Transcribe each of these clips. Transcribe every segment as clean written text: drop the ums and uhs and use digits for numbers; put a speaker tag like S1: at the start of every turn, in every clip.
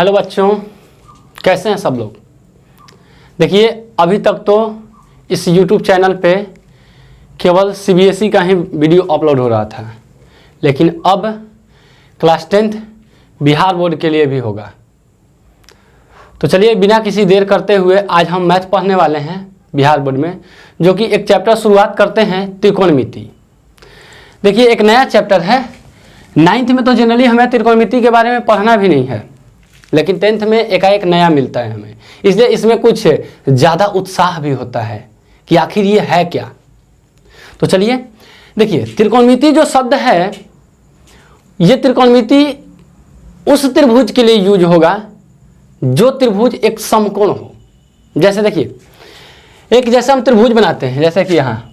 S1: Hello बच्चों, कैसे हैं सब लोग। देखिए, अभी तक तो इस YouTube चैनल पे केवल CBSE का ही वीडियो अपलोड हो रहा था, लेकिन अब क्लास 10th बिहार बोर्ड के लिए भी होगा। तो चलिए बिना किसी देर करते हुए आज हम मैथ पढ़ने वाले हैं बिहार बोर्ड में, जो कि एक चैप्टर शुरुआत करते हैं त्रिकोणमिति। देखिए, एक नया चैप्टर है। 9th में तो जनरली हमें त्रिकोणमिति के बारे में पढ़ना भी नहीं है, लेकिन 10th में एकाएक नया मिलता है हमें, इसलिए इसमें कुछ ज़्यादा उत्साह भी होता है कि आखिर ये है क्या। तो चलिए देखिए, त्रिकोणमिति जो शब्द है, ये त्रिकोणमिति उस त्रिभुज के लिए यूज होगा जो त्रिभुज एक समकोण हो। जैसे देखिए, एक जैसे हम त्रिभुज बनाते हैं, जैसे कि यहाँ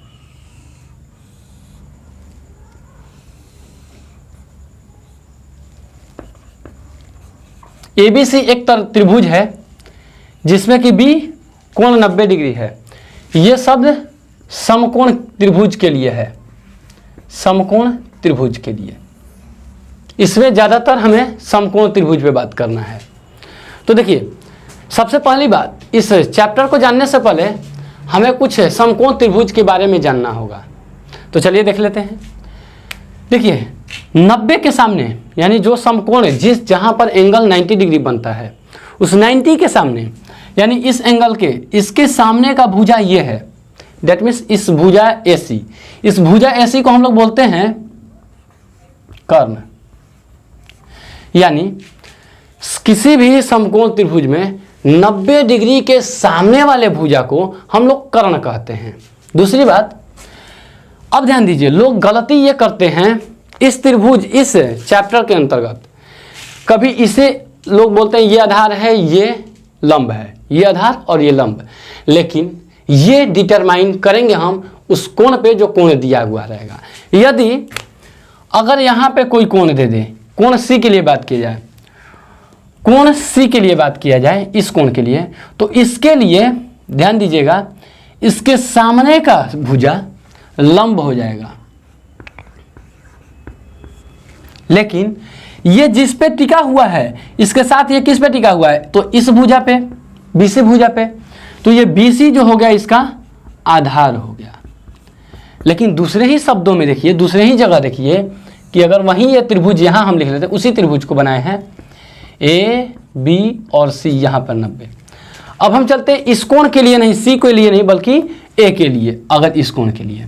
S1: ABC एक त्रिभुज है जिसमें कि B कोण 90 डिग्री है। ये शब्द समकोण त्रिभुज के लिए है, समकोण त्रिभुज के लिए। इसमें ज़्यादातर हमें समकोण त्रिभुज पे बात करना है। तो देखिए, सबसे पहली बात, इस चैप्टर को जानने से पहले हमें कुछ समकोण त्रिभुज के बारे में जानना होगा। तो चलिए देख लेते हैं। देखिए, 90 के सामने यानी जो समकोण जिस जहाँ पर एंगल 90 डिग्री बनता है, उस 90 के सामने यानी इस एंगल के इसके सामने का भुजा ये है। दैट मीन्स इस भुजा AC, इस भुजा AC को हम लोग बोलते हैं कर्ण। यानी किसी भी समकोण त्रिभुज में 90 डिग्री के सामने वाले भुजा को हम लोग कर्ण कहते हैं। दूसरी बात, अब ध्यान दीजिए, लोग गलती ये करते हैं इस त्रिभुज, इस चैप्टर के अंतर्गत कभी इसे लोग बोलते हैं ये आधार है, ये लंब है, ये आधार और ये लंब। लेकिन ये डिटरमाइन करेंगे हम उस कोण पे जो कोण दिया हुआ रहेगा। यदि अगर यहाँ पे कोई कोण दे दे, कोण C के लिए बात की जाए, कोण C के लिए बात किया जाए, इस कोण के लिए, तो इसके लिए ध्यान दीजिएगा, इसके सामने का भुजा लंब हो जाएगा। लेकिन ये जिस पे टिका हुआ है, इसके साथ ये किस पे टिका हुआ है, तो इस भुजा पे, BC भुजा पे, तो ये BC जो हो गया इसका आधार हो गया। लेकिन दूसरे ही शब्दों में देखिए, दूसरे ही जगह देखिए कि अगर वहीं ये त्रिभुज यहाँ हम लिख लेते, उसी त्रिभुज को बनाए हैं A, B और C, यहाँ पर 90। अब हम चलते हैं इस कोण के लिए, नहीं C के लिए नहीं बल्कि A के लिए। अगर इस कोण के लिए,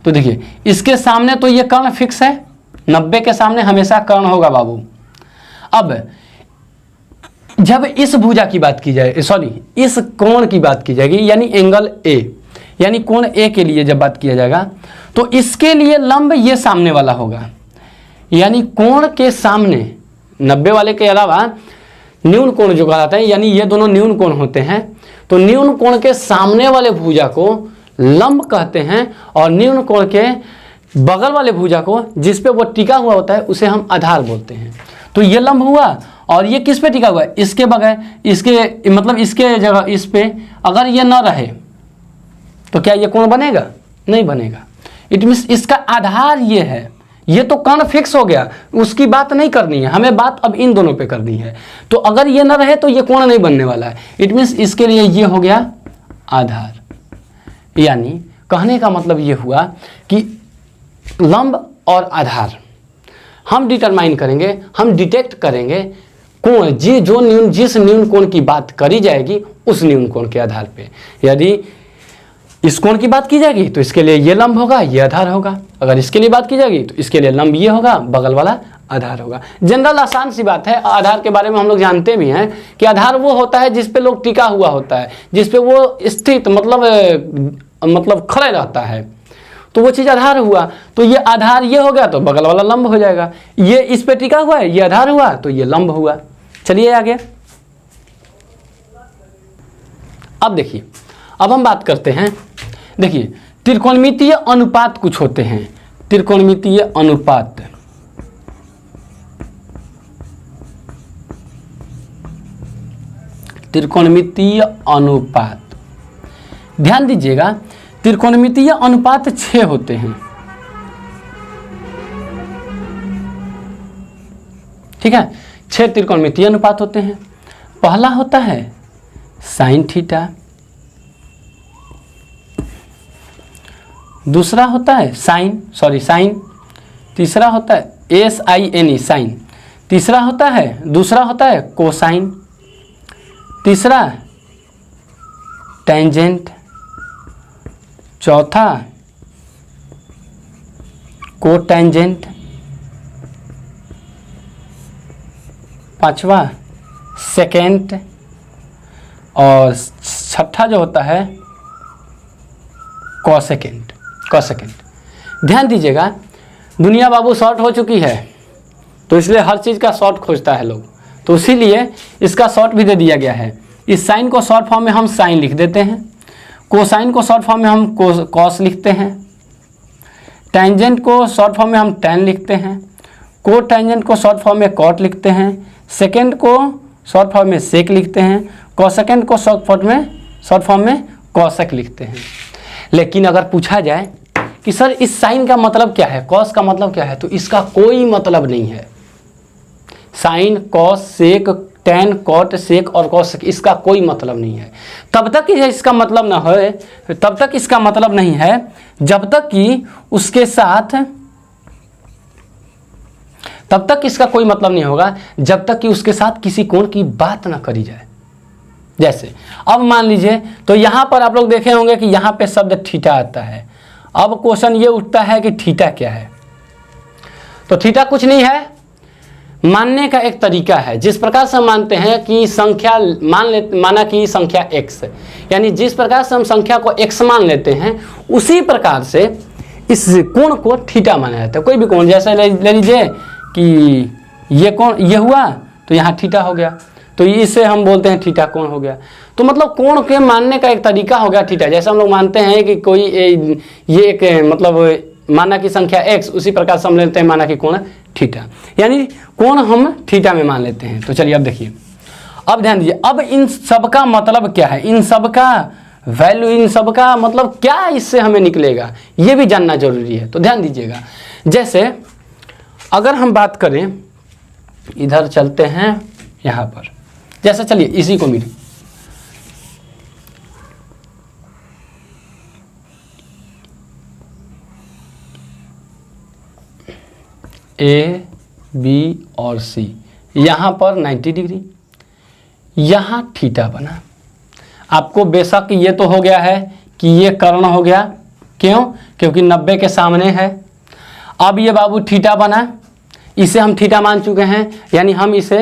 S1: तो देखिए इसके सामने तो ये कर्ण फिक्स है, 90 के सामने हमेशा कर्ण होगा बाबू। अब जब इस भुजा की बात की जाए, सॉरी इस कोण की बात की जाएगी, यानी एंगल A, यानी कोण A के लिए जब बात किया जाएगा, तो इसके लिए लंब ये सामने वाला होगा। यानी कोण के सामने 90 वाले के अलावा न्यून कोण जो कहलाते हैं, यानी ये दोनों न्यून कोण होते हैं, तो न्यून कोण के सामने वाले भुजा को लंब कहते हैं, और न्यून कोण के बगल वाले भुजा को जिस पे वो टिका हुआ होता है उसे हम आधार बोलते हैं। तो ये लंब हुआ, और ये किस पे टिका हुआ है, इसके बगैर, इसके मतलब इसके जगह इस पे अगर ये न रहे तो क्या ये कोण बनेगा? नहीं बनेगा। इट मीन्स इसका आधार ये है। ये तो कर्ण फिक्स हो गया, उसकी बात नहीं करनी है हमें, बात अब इन दोनों पे करनी है। तो अगर ये न रहे तो ये कोण नहीं बनने वाला है। इट मीन्स इसके लिए ये हो गया आधार। यानी कहने का मतलब ये हुआ कि लंब और आधार हम डिटरमाइन करेंगे, हम डिटेक्ट करेंगे कोण, जिस न्यून कोण की बात करी जाएगी उस न्यून कोण के आधार पे। यदि इस कोण की बात की जाएगी तो इसके लिए ये लंब होगा, ये आधार होगा। अगर इसके लिए बात की जाएगी तो इसके लिए लंब ये होगा, बगल वाला आधार होगा। जनरल आसान सी बात है। आधार के बारे में हम लोग जानते भी हैं कि आधार वो होता है जिस पे लोग टिका हुआ होता है, जिस पे वो स्थित मतलब खड़े रहता है, तो वो चीज़ आधार हुआ। तो ये आधार ये हो गया तो बगल वाला लंब हो जाएगा। ये इस पे टिका हुआ है, ये आधार हुआ तो ये लंब हुआ। चलिए आगे। अब देखिए, अब हम बात करते हैं, देखिए त्रिकोणमितीय अनुपात कुछ होते हैं। त्रिकोणमितीय अनुपात, त्रिकोणमितीय अनुपात, ध्यान दीजिएगा, त्रिकोणमितीय अनुपात 6 होते हैं। ठीक है, 6 त्रिकोणमितीय अनुपात होते हैं। पहला होता है साइन थीटा, दूसरा होता है साइन, तीसरा होता है SINE साइन, तीसरा होता है दूसरा होता है कोसाइन, तीसरा टेंजेंट, चौथा कोटेंजेंट, पांचवा सेकेंड, और छठा जो होता है कोसेकेंड। ध्यान दीजिएगा, दुनिया बाबू शॉर्ट हो चुकी है, तो इसलिए हर चीज़ का शॉर्ट खोजता है लोग, तो इसीलिए इसका शॉर्ट भी दे दिया गया है। इस साइन को शॉर्ट फॉर्म में हम साइन लिख देते हैं, कोसाइन को शॉर्ट फॉर्म में हम कॉस लिखते हैं, टेंजेंट को शॉर्ट फॉर्म में हम टेन लिखते हैं, को टेंजेंट को शॉर्ट फॉर्म में कॉट लिखते हैं, सेकेंड को शॉर्ट फॉर्म में सेक लिखते हैं, कोसेकेंड को शॉर्ट फॉर्म में कॉसेक लिखते हैं। लेकिन अगर पूछा जाए कि सर इस साइन का मतलब क्या है, कॉस का मतलब क्या है, तो इसका कोई मतलब नहीं है। साइन, कॉस, सेक, टेन, कॉट, सेक और कॉसेक, इसका कोई मतलब नहीं है। तब तक इसका मतलब ना हो, तब तक इसका मतलब नहीं है जब तक कि उसके साथ, तब तक इसका कोई मतलब नहीं होगा जब तक कि उसके साथ किसी कोण की बात ना करी जाए। जैसे अब मान लीजिए, तो यहां पर आप लोग देखे होंगे कि यहां पे शब्द थीटा आता है। अब क्वेश्चन ये उठता है कि थीटा क्या है। तो थीटा कुछ नहीं है, मानने का एक तरीका है। जिस प्रकार से हम मानते हैं कि संख्या माना कि संख्या x, यानी जिस प्रकार से हम संख्या को x मान लेते हैं, उसी प्रकार से इस कोण को थीटा माना जाता है। कोई भी कोण, जैसे ले लीजिए कि ये कोण ये हुआ तो यहाँ थीटा हो गया, तो इसे हम बोलते हैं थीटा कोण हो गया। तो मतलब कोण के मानने का एक तरीका हो गया थीटा। जैसे हम लोग मानते हैं कि कोई ये एक मतलब माना की संख्या x, उसी प्रकार से हम लेते हैं माना की कोण थीटा, यानी कोण हम थीटा में मान लेते हैं। तो चलिए अब देखिए, अब ध्यान दीजिए, अब इन सब का मतलब क्या है, इन सब का वैल्यू, इन सब का मतलब क्या इससे हमें निकलेगा, ये भी जानना जरूरी है। तो ध्यान दीजिएगा, जैसे अगर हम बात करें, इधर चलते हैं यहाँ पर, जैसे चलिए इसी को मिले A, B और C, यहाँ पर 90 डिग्री, यहाँ थीटा बना। आपको बेशक ये तो हो गया है कि ये कर्ण हो गया, क्यों? क्योंकि 90 के सामने है। अब ये बाबू थीटा बना, इसे हम थीटा मान चुके हैं, यानी हम इसे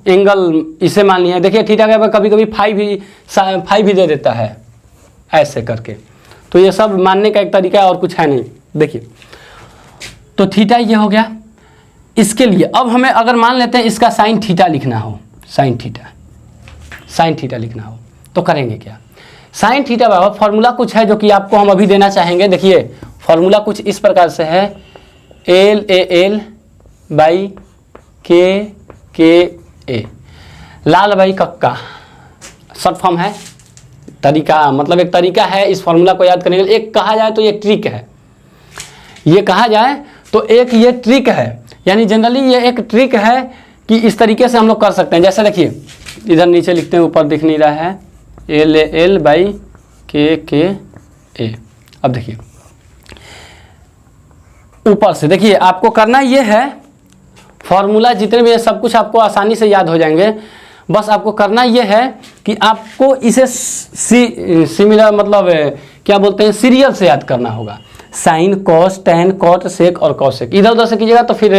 S1: एंगल इसे मान लिया। देखिए थीटा के कभी कभी 5 भी दे देता है ऐसे करके। तो ये सब मानने का एक तरीका है और कुछ है नहीं। देखिए तो थीटा ये हो गया। इसके लिए अब हमें अगर मान लेते हैं इसका साइन थीटा लिखना हो, साइन थीटा लिखना हो तो करेंगे क्या? साइन थीटा बाबा फॉर्मूला कुछ है जो कि आपको हम अभी देना चाहेंगे। देखिए फॉर्मूला कुछ इस प्रकार से है, LAL by KA, Lal by कक्का, शॉर्ट फॉर्म है। तरीका मतलब एक तरीका है इस फॉर्मूला को याद करने के लिए। एक कहा जाए तो ये ट्रिक है, ये कहा जाए तो एक ये ट्रिक है, यानी जनरली ये एक ट्रिक है कि इस तरीके से हम लोग कर सकते हैं। जैसे देखिए इधर नीचे लिखते हैं, ऊपर दिख नहीं रहा है, LAL बाई KA। अब देखिए ऊपर से देखिए, आपको करना ये है, फॉर्मूला जितने भी है सब कुछ आपको आसानी से याद हो जाएंगे। बस आपको करना ये है कि आपको इसे सिमिलर मतलब क्या बोलते हैं, सीरियल से याद करना होगा। साइन, कॉस, टेन, कॉट, सेक और कॉसेक। इधर उधर से कीजिएगा तो फिर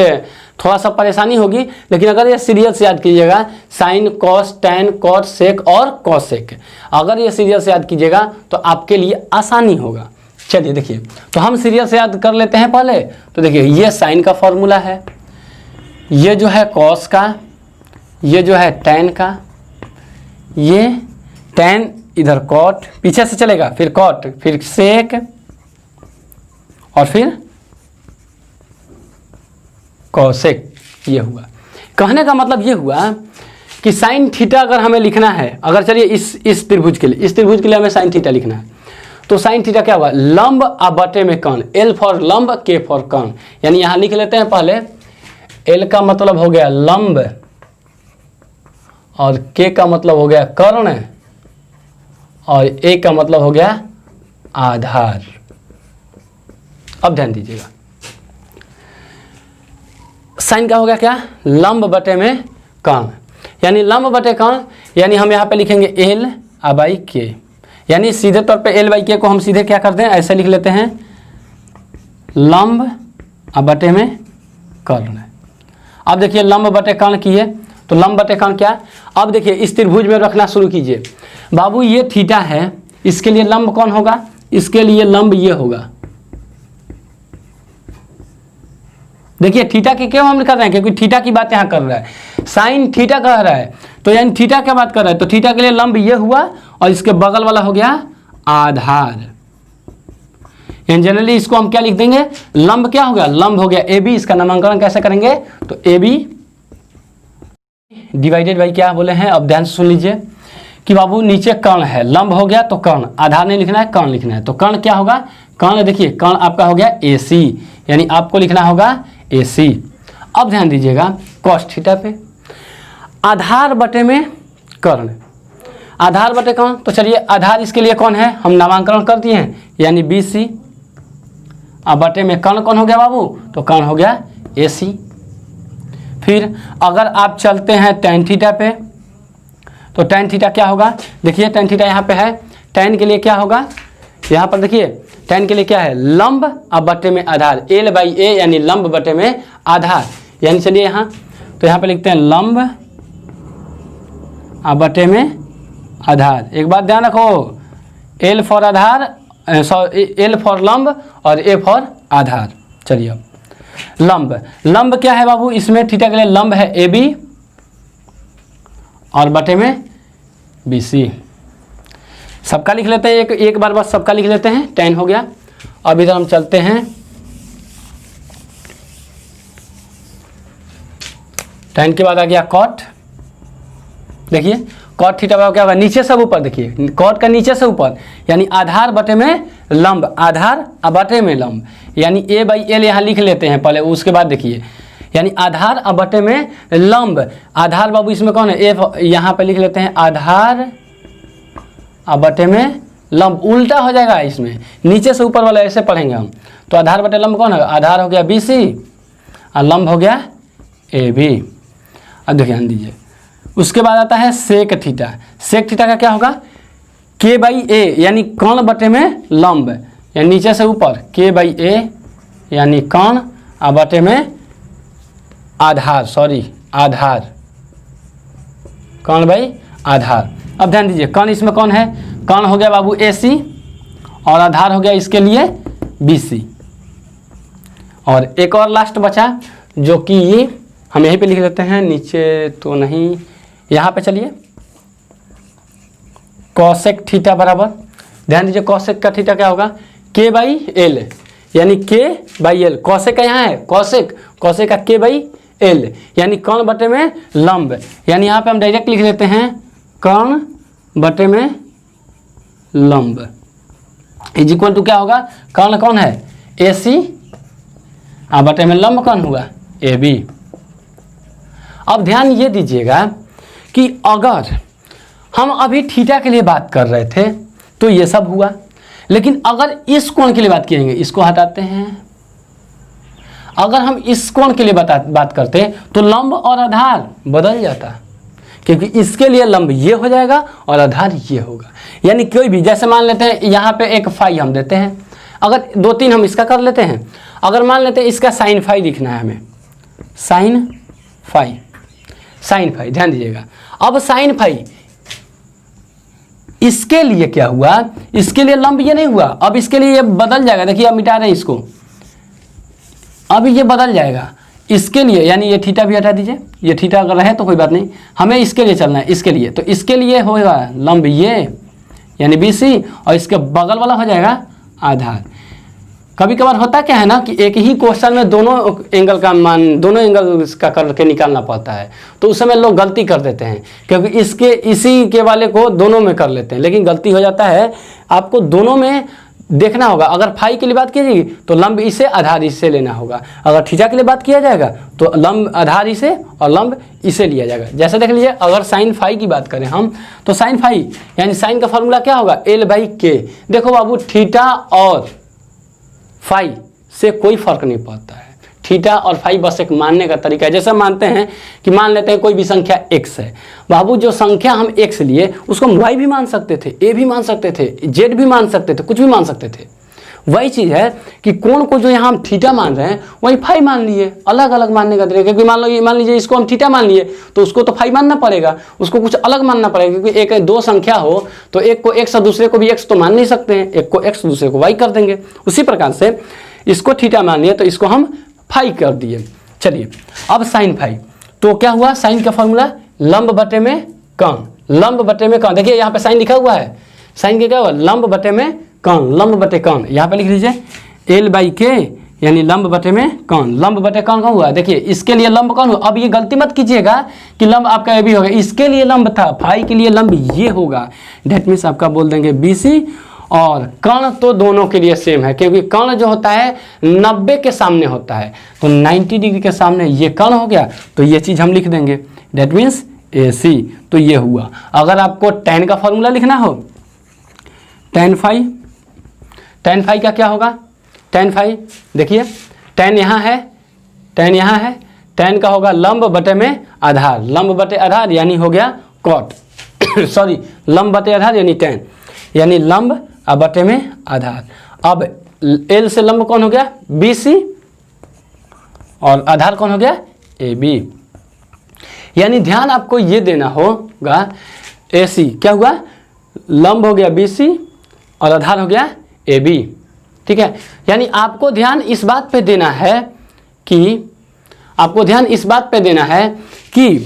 S1: थोड़ा सा परेशानी होगी, लेकिन अगर ये सीरियल से याद कीजिएगा, साइन, कॉस, टेन, कॉट, सेक और कॉसेक, अगर ये सीरियल से याद कीजिएगा तो आपके लिए आसानी होगा। चलिए देखिए, तो हम सीरियल से याद कर लेते हैं पहले। तो देखिए ये साइन का फॉर्मूला है, ये जो है कॉस का, ये जो है टेन का, ये टेन इधर कॉट, पीछे से चलेगा, फिर कॉट, फिर सेक और फिर कॉसेक। ये हुआ। कहने का मतलब ये हुआ कि साइन थीटा अगर हमें लिखना है, अगर चलिए इस त्रिभुज के लिए हमें साइन थीटा लिखना है, तो साइन थीटा क्या हुआ, लंब बटे में कर्ण, L फॉर लंब, K फॉर कर्ण। यानी यहां लिख लेते हैं पहले, L का मतलब हो गया लंब और के का मतलब हो गया कर्ण और ए का मतलब हो गया आधार। अब ध्यान दीजिएगा, साइन का हो गया क्या, लंब बटे में कर्ण, यानी लंब बटे कर्ण, यानी हम यहाँ पे लिखेंगे एल बाई के, यानी सीधे तौर पे एल बाई के को हम सीधे क्या करते हैं, ऐसे लिख लेते हैं लंब बटे में कर्ण। अब देखिए लंब बटे कर्ण किए तो लंब बटे कर्ण क्या, अब देखिए इस त्रिभुज में रखना शुरू कीजिए। बाबू ये थीटा है, इसके लिए लंब कौन होगा, इसके लिए लंब ये होगा। देखिए थीटा की क्यों हम कर रहे हैं, क्योंकि थीटा की बात यहाँ कर रहा है, साइन थीटा कह रहा है, तो यानी थीटा क्या बात कर रहा है, तो थीटा के लिए लंब ये हुआ और इसके बगल वाला हो गया आधार। यानी जनरली इसको हम क्या लिख देंगे, लंब क्या हो गया, लंब हो गया ए बी। इसका नामांकन कैसे करेंगे, तो ए बी डिवाइडेड बाई क्या बोले हैं, अब ध्यान से सुन लीजिए कि बाबू नीचे कर्ण है, लंब हो गया तो कर्ण, आधार नहीं लिखना है कर्ण लिखना है, तो कर्ण क्या होगा, कर्ण देखिए कर्ण आपका हो गया ए सी, यानी आपको लिखना होगा ए सी। अब ध्यान दीजिएगा कॉस थीटा पे, आधार बटे में कर्ण, आधार बटे कर्ण, तो चलिए आधार इसके लिए कौन है, हम नामांकन कर दिए हैं, यानी बी सी, अब बटे में कर्ण कौन हो गया बाबू, तो कर्ण हो गया ए सी। फिर अगर आप चलते हैं tan थीटा पे, तो tan थीटा क्या होगा, देखिए tan थीटा यहाँ पे है, tan के लिए क्या होगा, यहाँ पर देखिए tan के लिए क्या है, लंब अब बटे में आधार, एल बाई ए यानी लंब बटे में आधार, यानी चलिए यहाँ, तो यहाँ पे लिखते हैं लंब अब बटे में आधार। एक बात ध्यान रखो, L for Aadhaar, L for लंब और ए फॉर आधार। चलिए अब लंब, लंब क्या है बाबू, इसमें थीटा के लिए लंब है ए बी और बटे में बी सी। सबका लिख लेते हैं, एक बार बस सबका लिख लेते हैं, tan हो गया। अब इधर हम चलते हैं, tan के बाद आ गया cot, देखिए cot थीटा क्या होगा, नीचे से ऊपर, देखिए cot का नीचे से ऊपर, यानी आधार बटे में लंब, आधार बटे में लंब, यानी ए बाई एल यहाँ लिख लेते हैं पहले, उसके बाद देखिए यानी आधार बटे में लंब, आधार बाबू इसमें कौन है, ए यहाँ पे लिख लेते हैं आधार बटे में लंब, उल्टा हो जाएगा इसमें, नीचे से ऊपर वाला ऐसे पढ़ेंगे हम, तो आधार बटे लंब कौन है, आधार हो गया बी सी और लंब हो गया ए बी। अब ध्यान दीजिए, उसके बाद आता है सेक थीटा, सेक थीटा का क्या होगा, के बाई ए यानी कर्ण बटे में लंब, यानी नीचे से ऊपर के बाई ए यानी कर्ण बटे में आधार, सॉरी आधार, कर्ण बाई आधार। अब ध्यान दीजिए कर्ण इसमें कौन है, कर्ण हो गया बाबू ए सी और आधार हो गया इसके लिए बी सी। और एक और लास्ट बचा जो कि हम यहीं पे लिख देते हैं, नीचे तो नहीं, यहाँ पे चलिए कॉसेक थीटा बराबर, ध्यान दीजिए कॉसेक का थीटा क्या होगा, के बाई एल, यानी के बाई एल, कॉसेक का यहाँ है कॉसेक, कॉसेक का के बाई एल, यानी कर्ण बटे में लंब, यानी यहाँ पे हम डायरेक्ट लिख देते हैं कर्ण बटे में लंब इज इक्वल टू क्या होगा, कर्ण कौन है ए सी बटे में लंब कौन हुआ ए बी। अब ध्यान ये दीजिएगा कि अगर हम अभी थीटा के लिए बात कर रहे थे तो ये सब हुआ, लेकिन अगर इस कोण के लिए बात करेंगे, इसको हटाते हैं, अगर हम इस कोण के लिए बात करते तो लंब और आधार बदल जाता, क्योंकि इसके लिए लंब ये हो जाएगा और आधार ये होगा। यानी कोई भी, जैसे मान लेते हैं यहाँ पे एक फाई हम देते हैं, अगर 2-3 हम इसका कर लेते हैं, अगर मान लेते हैं इसका साइन फाई लिखना है हमें, साइन फाई, साइन फाई, ध्यान दीजिएगा। अब साइन फाई इसके लिए क्या हुआ, इसके लिए लंब ये नहीं हुआ, अब इसके लिए ये बदल जाएगा, देखिए अब मिटा रहे हैं इसको, अब ये बदल जाएगा इसके लिए, यानी ये थीटा भी हटा दीजिए, ये थीटा अगर रहे तो कोई बात नहीं, हमें इसके लिए चलना है, इसके लिए, तो इसके लिए होगा लंब ये यानी बी सी और इसके बगल वाला हो जाएगा आधार। कभी कभार होता क्या है ना कि एक ही क्वेश्चन में दोनों एंगल का मान, दोनों एंगल का करके निकालना पड़ता है, तो उस समय लोग गलती कर देते हैं, क्योंकि इसके इसी के वाले को दोनों में कर लेते हैं, लेकिन गलती हो जाता है, आपको दोनों में देखना होगा। अगर फाई के लिए बात की जाएगी तो लंब इसे आधार इससे लेना होगा। अगर थीटा के लिए बात किया जाएगा तो लंब आधार इसे और लंब इसे लिया जाएगा। जैसे देख लीजिए, अगर साइन फाई की बात करें हम तो साइन फाई यानी साइन का फॉर्मूला क्या होगा, L/K। देखो बाबू, थीटा और फाई से कोई फर्क नहीं पड़ता है। थीटा और फाई बस एक मानने का तरीका है। जैसे मानते हैं कि मान लेते हैं कोई भी संख्या x है, बाबू जो संख्या हम x लिए उसको हम y भी मान सकते थे, a भी मान सकते थे, z भी मान सकते थे, कुछ भी मान सकते थे। वही चीज़ है कि कोण को जो यहाँ हम थीटा मान रहे हैं वही फाई मान लिए। अलग अलग मानने का तरीका, क्योंकि मान लीजिए इसको हम थीटा मान लिए तो उसको तो फाई मानना पड़ेगा, उसको कुछ अलग मानना पड़ेगा, क्योंकि एक दो संख्या हो तो एक को x और दूसरे को भी x तो मान नहीं सकते हैं, एक को x दूसरे को y कर देंगे। उसी प्रकार से इसको थीटा मान लिए तो इसको हम फाई कर दिए। चलिए अब साइन फाई, तो क्या हुआ, साइन का फॉर्मूला लंब बटे में कण, लंब बटे में कण। देखिए यहाँ पे साइन लिखा हुआ है, साइन के क्या हुआ, लंब बटे में कण, लंब बटे कण। यहाँ पे लिख लीजिए L/K यानी लंब बटे में कण, लंब बटे कण का हुआ। देखिए इसके लिए लंब कौन हुआ, अब ये गलती मत कीजिएगा कि लंब आपका ये भी होगा, इसके लिए लंब था, फाई के लिए लंब ये होगा। डेट मीन्स आपका बोल देंगे BC, और कर्ण तो दोनों के लिए सेम है, क्योंकि कर्ण जो होता है 90 के सामने होता है, तो 90 डिग्री के सामने ये कर्ण हो गया, तो ये चीज़ हम लिख देंगे, डेट मीन्स AC। तो ये हुआ। अगर आपको tan का फॉर्मूला लिखना हो, tan फाई का क्या होगा, tan फाई देखिए, tan यहाँ है, tan यहाँ है, tan का होगा लंब बटे में आधार, लंब बटे आधार यानी हो गया कॉट सॉरी, लंब बटे आधार यानी tan, यानी लंब बटे में आधार। अब L से लंब कौन हो गया, BC, और आधार कौन हो गया, AB। यानी ध्यान आपको ये देना होगा, AC क्या हुआ, लंब हो गया BC और आधार हो गया AB। ठीक है, यानी आपको ध्यान इस बात पे देना है कि कि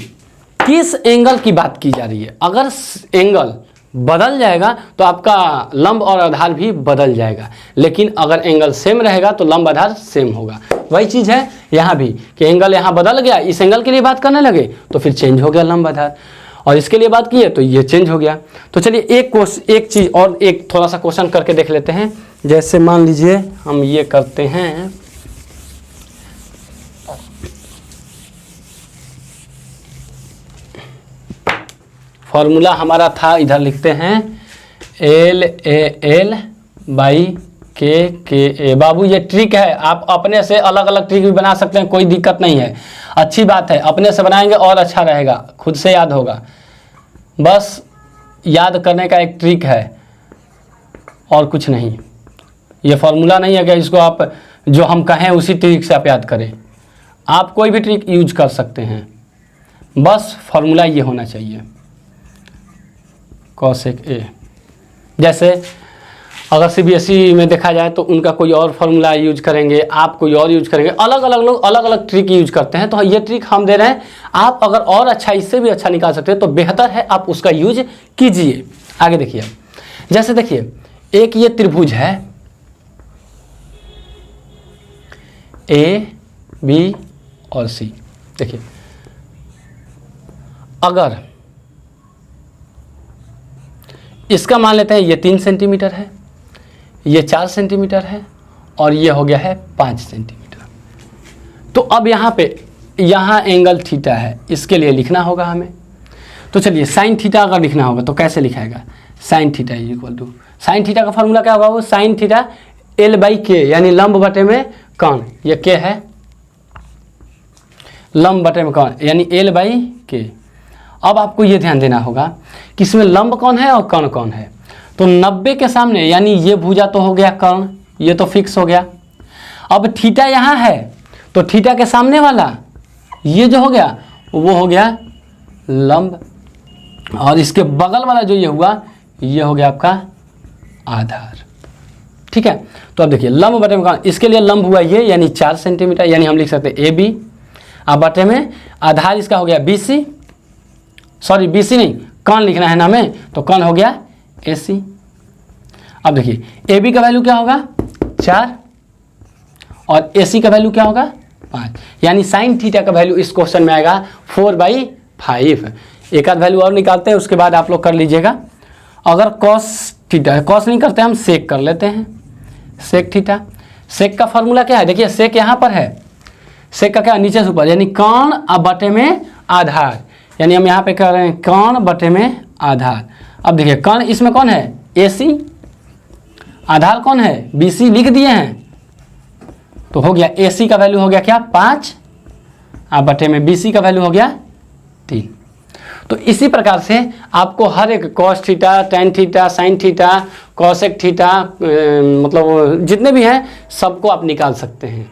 S1: किस एंगल की बात की जा रही है। अगर एंगल बदल जाएगा तो आपका लंब और आधार भी बदल जाएगा, लेकिन अगर एंगल सेम रहेगा तो लंब आधार सेम होगा। वही चीज़ है यहाँ भी कि एंगल यहाँ बदल गया, इस एंगल के लिए बात करने लगे तो फिर चेंज हो गया लंब आधार, और इसके लिए बात की है तो ये चेंज हो गया। तो चलिए एक चीज़ और एक थोड़ा सा क्वेश्चन करके देख लेते हैं। जैसे मान लीजिए हम ये करते हैं, फॉर्मूला हमारा था, इधर लिखते हैं LAL/KA। बाबू ये ट्रिक है, आप अपने से अलग अलग ट्रिक भी बना सकते हैं, कोई दिक्कत नहीं है, अच्छी बात है, अपने से बनाएंगे और अच्छा रहेगा, खुद से याद होगा। बस याद करने का एक ट्रिक है और कुछ नहीं। ये फॉर्मूला नहीं है कि इसको आप जो हम कहें उसी ट्रिक से आप याद करें, आप कोई भी ट्रिक यूज कर सकते हैं, बस फॉर्मूला ये होना चाहिए, cosec A। जैसे अगर CBSE में देखा जाए तो उनका कोई और फॉर्मूला यूज करेंगे, आप कोई और यूज करेंगे, अलग अलग लोग अलग अलग ट्रिक यूज करते हैं। तो ये ट्रिक हम दे रहे हैं, आप अगर और अच्छा, इससे भी अच्छा निकाल सकते हैं तो बेहतर है आप उसका यूज कीजिए। आगे देखिए, जैसे देखिए एक ये त्रिभुज है A, B और C। देखिए अगर इसका मान लेते हैं ये 3 सेंटीमीटर है, ये 4 सेंटीमीटर है और ये हो गया है 5 सेंटीमीटर। तो अब यहाँ एंगल थीटा है, इसके लिए लिखना होगा हमें। तो चलिए साइन थीटा अगर लिखना होगा तो कैसे लिखाएगा, sine theta equal to, sine theta का फॉर्मूला क्या होगा, वो साइन थीटा L/K यानी लंब बटे में कण, ये K है, लंब बटे में कण यानी L/K। अब आपको ये ध्यान देना होगा कि इसमें लंब कौन है और कर्ण कौन है। तो 90 के सामने यानी ये भुजा तो हो गया कर्ण, ये तो फिक्स हो गया। अब थीटा यहाँ है तो थीटा के सामने वाला ये जो हो गया वो हो गया लंब, और इसके बगल वाला जो ये हुआ ये हो गया आपका आधार। ठीक है, तो अब देखिए लंब बटे में कर्ण, इसके लिए लंब हुआ ये यानी 4 सेंटीमीटर, यानी हम लिख सकते हैं AB। अब बटे में आधार इसका हो गया BC, सॉरी BC नहीं, कर्ण लिखना है ना हमें, तो कर्ण हो गया AC। अब देखिए AB का वैल्यू क्या होगा 4 और AC का वैल्यू क्या होगा 5, यानी साइन थीटा का वैल्यू इस क्वेश्चन में आएगा 4/5। एक आध वैल्यू और निकालते हैं, उसके बाद आप लोग कर लीजिएगा। अगर कॉस थीटा, कॉस नहीं करते हम सेक कर लेते हैं, सेक थीटा। सेक का फॉर्मूला क्या है, देखिए सेक यहाँ पर है, सेक का क्या नीचे से ऊपर, यानी कर्ण अब बटे में आधार, यानी हम यहाँ पे कह रहे हैं कर्ण बटे में आधार। अब देखिए कर्ण इसमें कौन है, AC, आधार कौन है, BC लिख दिए हैं, तो हो गया AC का वैल्यू हो गया क्या 5, अब बटे में BC का वैल्यू हो गया 3। तो इसी प्रकार से आपको हर एक cos theta, tan theta, sin theta, cosec theta, मतलब जितने भी हैं सबको आप निकाल सकते हैं।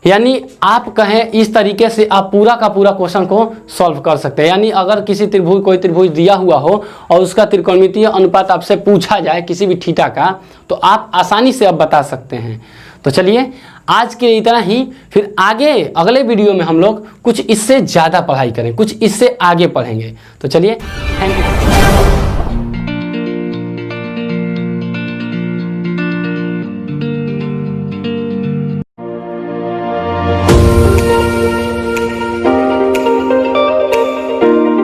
S1: यानी आप कहें इस तरीके से आप पूरा का पूरा क्वेश्चन को सॉल्व कर सकते हैं। यानी अगर किसी त्रिभुज, कोई त्रिभुज दिया हुआ हो और उसका त्रिकोणमितीय अनुपात आपसे पूछा जाए किसी भी थीटा का, तो आप आसानी से अब बता सकते हैं। तो चलिए आज के लिए इतना ही, फिर आगे अगले वीडियो में हम लोग कुछ इससे ज़्यादा पढ़ाई करें, कुछ इससे आगे पढ़ेंगे। तो चलिए, थैंक यू।